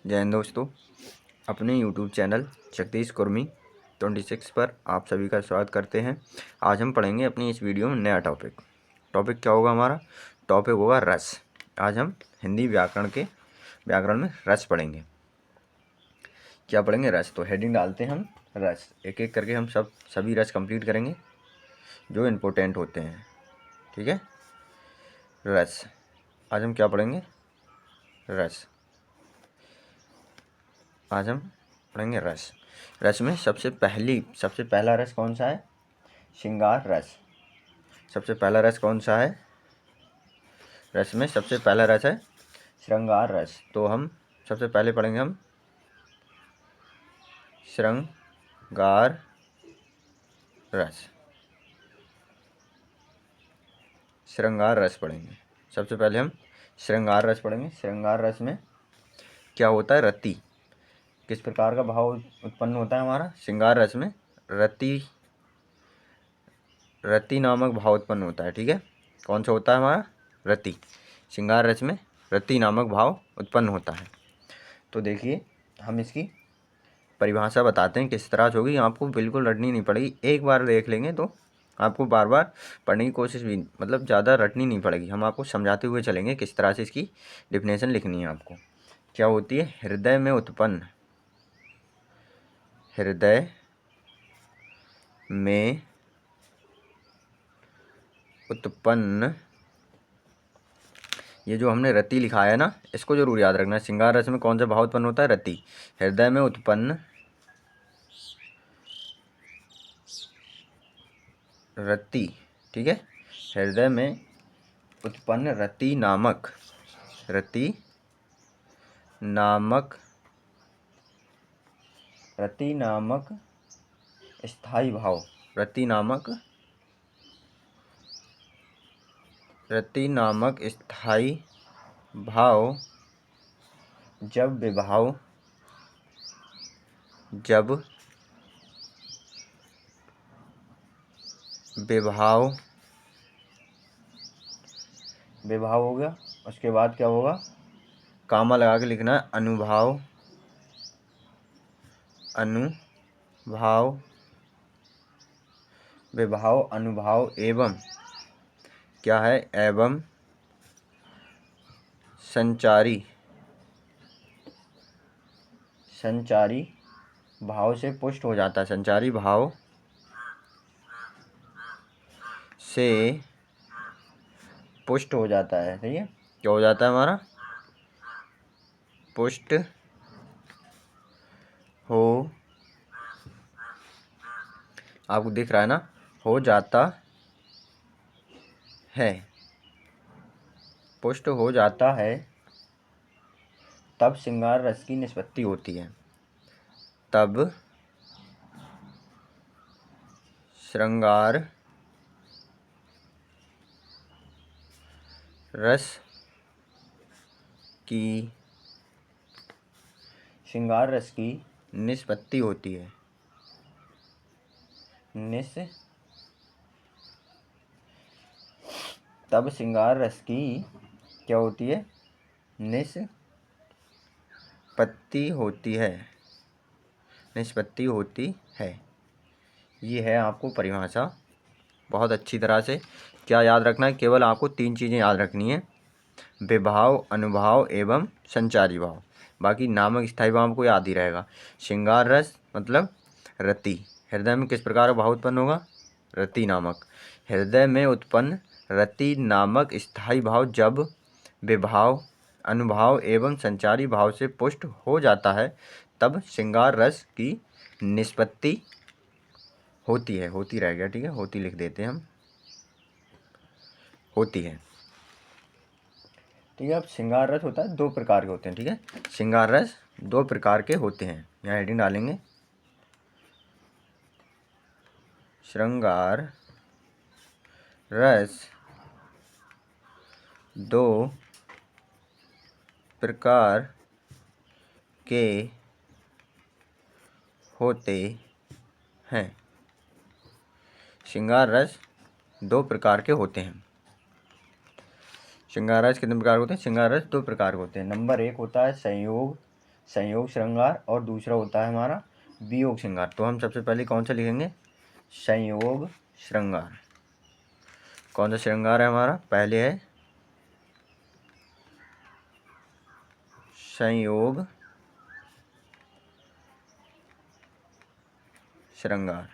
जय हिंद दोस्तों, अपने YouTube चैनल जगदीश कुर्मी 26 पर आप सभी का स्वागत करते हैं। आज हम पढ़ेंगे अपनी इस वीडियो में नया टॉपिक क्या होगा हमारा? टॉपिक होगा रस। आज हम हिंदी व्याकरण में रस पढ़ेंगे। क्या पढ़ेंगे? रस। तो हेडिंग डालते हैं हम रस, एक एक करके हम सभी रस कंप्लीट करेंगे जो इम्पोर्टेंट होते हैं। ठीक है, रस। आज हम क्या पढ़ेंगे? रस। आज हम पढ़ेंगे रस। रस में सबसे पहला रस कौन सा है? श्रृंगार रस। सबसे पहला रस कौन सा है? रस में सबसे पहला रस है श्रृंगार रस। तो हम सबसे पहले पढ़ेंगे हम श्रृंगार रस। श्रृंगार रस पढ़ेंगे। सबसे पहले हम श्रृंगार रस पढ़ेंगे। श्रृंगार रस में क्या होता है? रति। किस प्रकार का भाव उत्पन्न होता है हमारा श्रृंगार रस में? रति नामक भाव उत्पन्न होता है। ठीक है, कौन सा होता है हमारा? रति। श्रृंगार रस में रति नामक भाव उत्पन्न होता है। तो देखिए, हम इसकी परिभाषा बताते हैं किस तरह से होगी। आपको बिल्कुल रटनी नहीं पड़ेगी, एक बार देख लेंगे तो आपको बार बार पढ़ने की कोशिश भी ज़्यादा रटनी नहीं पड़ेगी। हम आपको समझाते हुए चलेंगे किस तरह से इसकी डिफिनेशन लिखनी है आपको। क्या होती है? हृदय में उत्पन्न। हृदय में उत्पन्न, ये जो हमने रति लिखा है ना, इसको जरूर याद रखना। श्रृंगार रस में कौन सा भाव उत्पन्न होता है? रति। हृदय में उत्पन्न रति। ठीक है, हृदय में उत्पन्न रति नामक स्थायी भाव। रति नामक स्थायी भाव जब विभाव हो गया। उसके बाद क्या होगा? कामा लगा के लिखना है। विभाव अनुभाव एवं क्या है? एवं संचारी भाव से पुष्ट हो जाता है। संचारी भाव से पुष्ट हो जाता है। ठीक है, क्या हो जाता है हमारा? पुष्ट हो, आपको दिख रहा है ना, हो जाता है। पुष्ट हो जाता है तब श्रृंगार रस की निष्पत्ति होती है। तब श्रृंगार रस की निष्पत्ति होती है। तब श्रृंगार रस की क्या होती है? निष्पत्ति होती है। ये है आपको परिभाषा। बहुत अच्छी तरह से क्या याद रखना है? केवल आपको 3 चीज़ें याद रखनी है: विभाव, अनुभाव एवं संचारी भाव। बाकी नामक स्थायी भाव आपको याद ही रहेगा। श्रृंगार रस मतलब रति। हृदय में किस प्रकार का भाव उत्पन्न होगा? रति नामक। हृदय में उत्पन्न रति नामक स्थायी भाव जब विभाव, अनुभाव एवं संचारी भाव से पुष्ट हो जाता है तब श्रृंगार रस की निष्पत्ति होती है। होती रह गया, ठीक है, होती लिख देते हैं हम, होती है। ठीक है, अब श्रृंगार रस होता है 2 प्रकार के होते हैं। ठीक है, श्रृंगार रस 2 प्रकार के होते हैं। यहाँ हेडिंग डालेंगे श्रृंगार रस 2 प्रकार के होते हैं। श्रृंगार रस 2 प्रकार के होते हैं। श्रृंगार रस कितने प्रकार के होते हैं? श्रृंगार रस 2 प्रकार के होते हैं। नंबर 1 होता है संयोग संयोग श्रृंगार और दूसरा होता है हमारा वियोग श्रृंगार। तो हम सबसे पहले कौन सा लिखेंगे? संयोग श्रृंगार। कौन सा श्रृंगार है हमारा? पहले है संयोग श्रृंगार।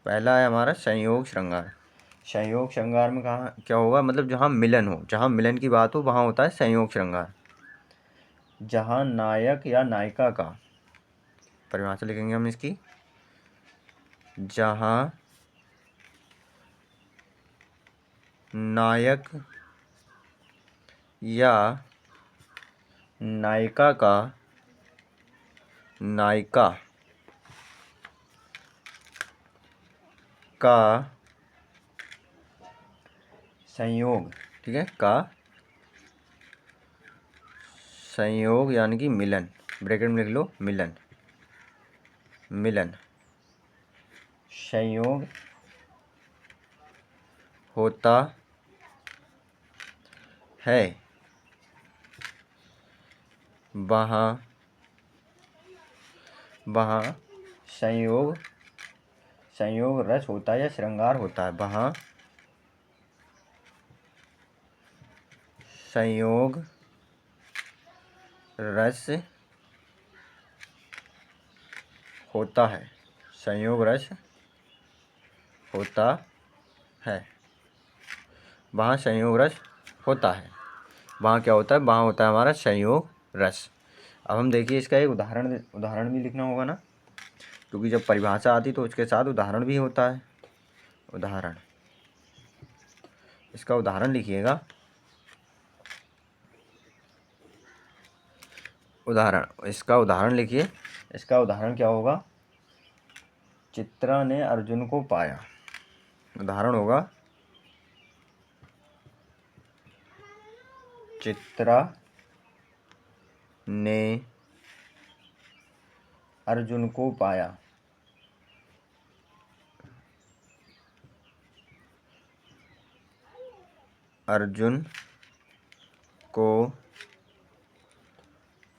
पहला है हमारा संयोग श्रृंगार। संयोग श्रृंगार में कहाँ क्या होगा? मतलब जहाँ मिलन हो, जहाँ मिलन की बात हो वहाँ होता है संयोग श्रृंगार। जहाँ नायक या नायिका का, परिभाषा लिखेंगे हम इसकी, जहाँ नायक या नायिका का संयोग, ठीक है, का संयोग यानी कि मिलन, ब्रैकेट में लिख लो मिलन, संयोग होता है, वहाँ संयोग रस होता है या श्रृंगार होता है। वहाँ संयोग रस होता है, संयोग रस होता है, वहाँ संयोग रस होता है। वहाँ क्या होता है? वहाँ होता है हमारा संयोग रस। अब हम देखिए इसका एक उदाहरण भी लिखना होगा ना, क्योंकि जब परिभाषा आती तो उसके साथ उदाहरण भी होता है। उदाहरण, इसका उदाहरण लिखिएगा। इसका उदाहरण लिखिए। इसका उदाहरण क्या होगा? चित्रा ने अर्जुन को पाया। उदाहरण होगा चित्रा ने अर्जुन को पाया। अर्जुन को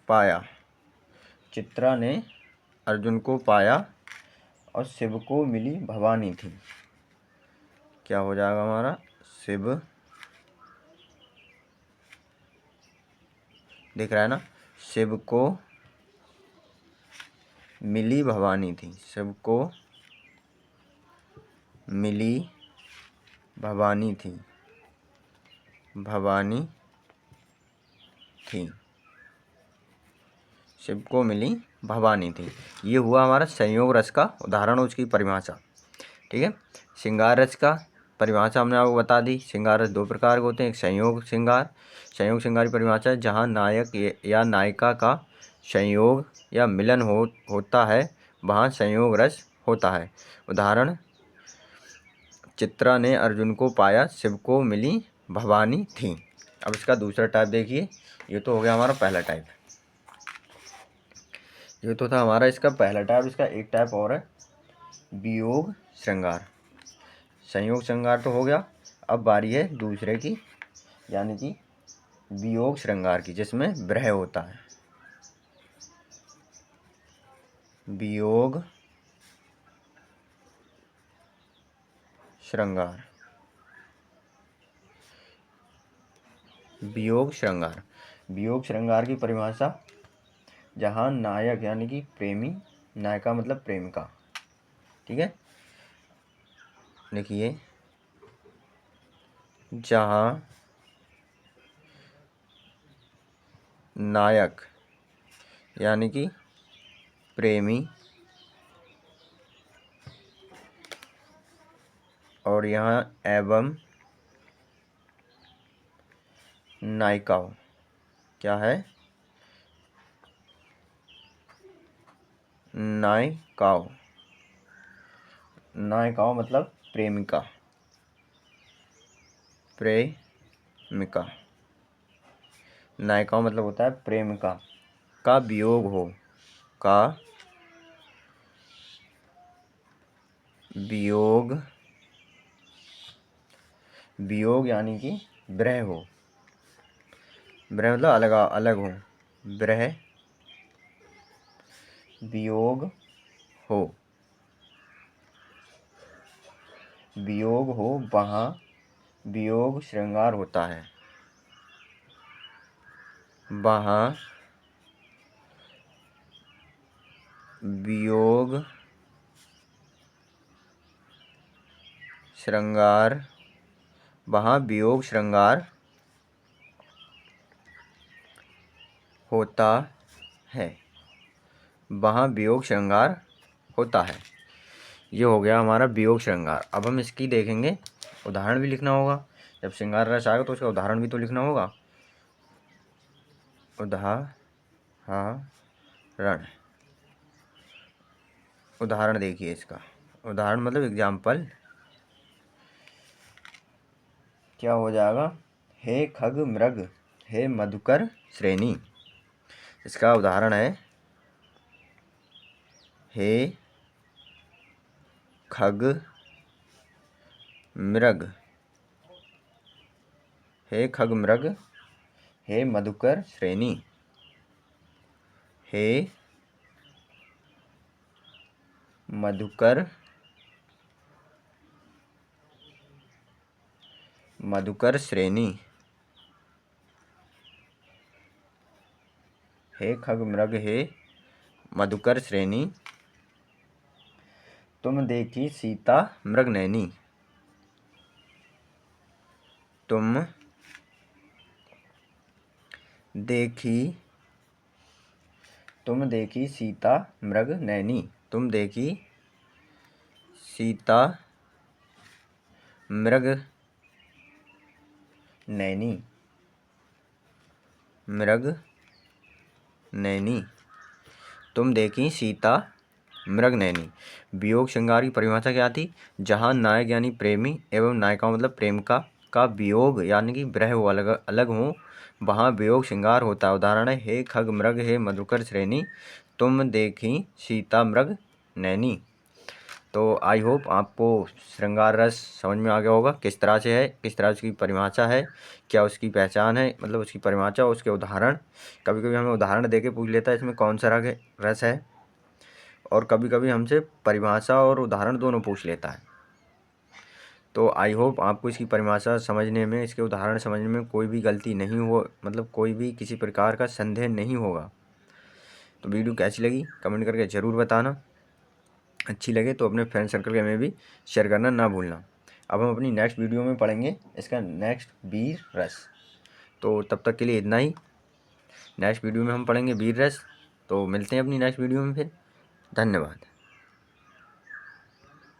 पाया। चित्रा ने अर्जुन को पाया और शिव को मिली भवानी थी। क्या हो जाएगा हमारा? शिव, दिख रहा है ना, शिव को मिली भवानी थी। शिव को मिली भवानी थी। शिव को मिली भवानी थी। ये हुआ हमारा संयोग रस का उदाहरण, उसकी परिभाषा, ठीक है। श्रृंगार रस का परिभाषा हमने आपको बता दी। श्रृंगार रस दो प्रकार के होते हैं, एक संयोग श्रृंगार की परिभाषा है जहाँ नायक या नायिका का संयोग या मिलन होता है, वहाँ संयोग रस होता है। उदाहरण, चित्रा ने अर्जुन को पाया, शिव को मिली भवानी थी। अब इसका दूसरा टाइप देखिए। ये तो हो गया हमारा पहला टाइप, ये तो था हमारा इसका पहला टाइप। इसका एक टाइप और है वियोग श्रृंगार। संयोग श्रृंगार तो हो गया, अब बारी है दूसरे की, यानी कि वियोग श्रृंगार की, जिसमें विरह होता है। वियोग श्रृंगार। वियोग श्रृंगार की परिभाषा, जहाँ नायक यानी कि प्रेमी, नायिका मतलब प्रेमिका, ठीक है। देखिए, जहाँ नायक यानी कि प्रेमी और यहाँ एवं नायिकाओं, क्या है? नायिकाओं मतलब प्रेमिका, नायिकाओं मतलब होता है प्रेमिका का वियोग हो, का वियोग यानी कि विरह हो। विरह मतलब अलग हो, विरह वियोग हो, वियोग हो वहाँ वियोग श्रृंगार होता है, वहाँ वियोग श्रृंगार, वहाँ वियोग श्रृंगार होता है, वहाँ वियोग श्रृंगार होता है। ये हो गया हमारा वियोग श्रृंगार। अब हम इसकी देखेंगे, उदाहरण भी लिखना होगा। जब श्रृंगार रस आएगा तो उसका उदाहरण भी तो लिखना होगा। उदाहरण देखिए इसका, उदाहरण मतलब एग्जाम्पल क्या हो जाएगा, हे खग मृग हे मधुकर श्रेणी। इसका उदाहरण है हे खग मृग, हे खग मृग हे मधुकर श्रेणी, हे मधुकर श्रेणी, हे खग मृग हे मधुकर श्रेणी, तुम देखी सीता मृग नैनी, तुम देखी सीता मृग नैनी, तुम देखी सीता मृग नैनी, तुम देखी सीता मृग नैनी। वियोग श्रृंगार की परिभाषा क्या थी, जहाँ नायक यानी प्रेमी एवं नायिका मतलब प्रेमिका का वियोग यानी कि विरह हो अलग अलग हो, वहाँ वियोग श्रृंगार होता है। उदाहरण है हे खग मृग हे मधुकर श्रेणी, तुम देखी सीता मृग नैनी। तो आई होप आपको श्रृंगार रस समझ में आ गया होगा, किस तरह से है, किस तरह उसकी परिभाषा है, क्या उसकी पहचान है, मतलब उसकी परिभाषा, उसके उदाहरण। कभी कभी हमें उदाहरण देके पूछ लेता है इसमें कौन सा रस है, और कभी कभी हमसे परिभाषा और उदाहरण दोनों पूछ लेता है। तो आई होप आपको इसकी परिभाषा समझने में, इसके उदाहरण समझने में कोई भी गलती नहीं हो, मतलब कोई भी किसी प्रकार का संदेह नहीं होगा। तो वीडियो कैसी लगी कमेंट करके ज़रूर बताना, अच्छी लगे तो अपने फ्रेंड सर्कल में भी शेयर करना ना भूलना। अब हम अपनी नेक्स्ट वीडियो में पढ़ेंगे इसका नेक्स्ट वीर रस। तो तब तक के लिए इतना ही, नेक्स्ट वीडियो में हम पढ़ेंगे वीर रस। तो मिलते हैं अपनी नेक्स्ट वीडियो में फिर, धन्यवाद।